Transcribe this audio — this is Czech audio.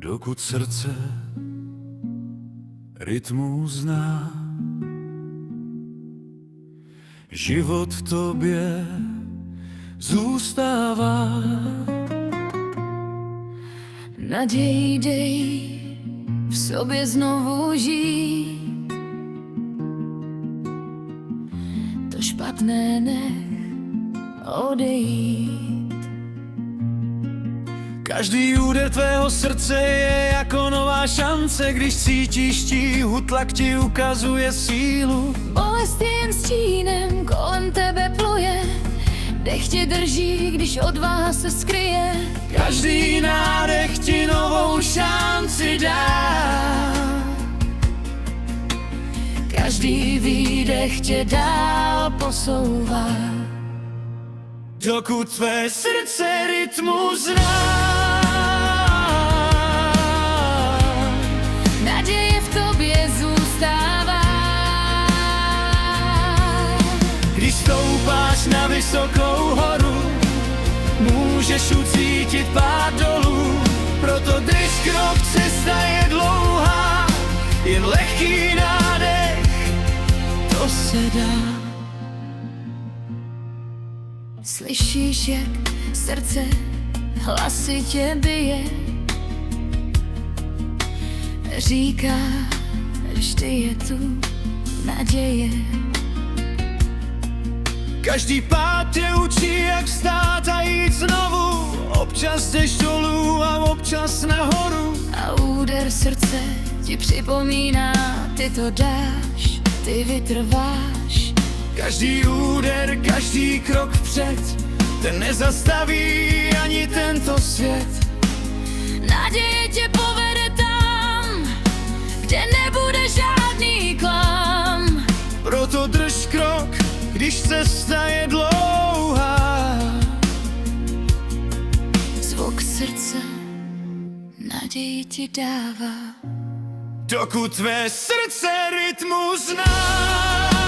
Dokud srdce rytmus zná, život v tobě zůstává. Naději dej v sobě znovu žít, to špatné nech odejít. Každý úder tvého srdce je jako nová šance, když cítíš tíhu, tlak ti ukazuje sílu. Bolest je jen stínem, kolem tebe pluje, dech tě drží, když odvaha se skryje. Každý nádech ti novou šanci dá, Každý výdech tě dál posouvá. dokud tvé srdce rytmus zná. Naděje v tobě zůstává. Když stoupáš na vysokou horu, můžeš ucítit pád dolů. Proto drž krok, cesta je dlouhá, jen lehký nádech, to se dá. Slyšíš, jak srdce hlasitě bije, říká, vždy je tu naděje. Každý pád tě učí, jak vstát a jít znovu. Občas jdeš dolů a občas nahoru. A úder srdce ti připomíná, ty to dáš, ty vytrváš. Každý úder, každý krok vpřed, ten nezastaví ani tento svět. Naděje tě povede tam, kde nebude žádný klam. Proto drž krok, když cesta je dlouhá. Zvuk srdce naději ti dává. Dokud tvé srdce rytmus zná.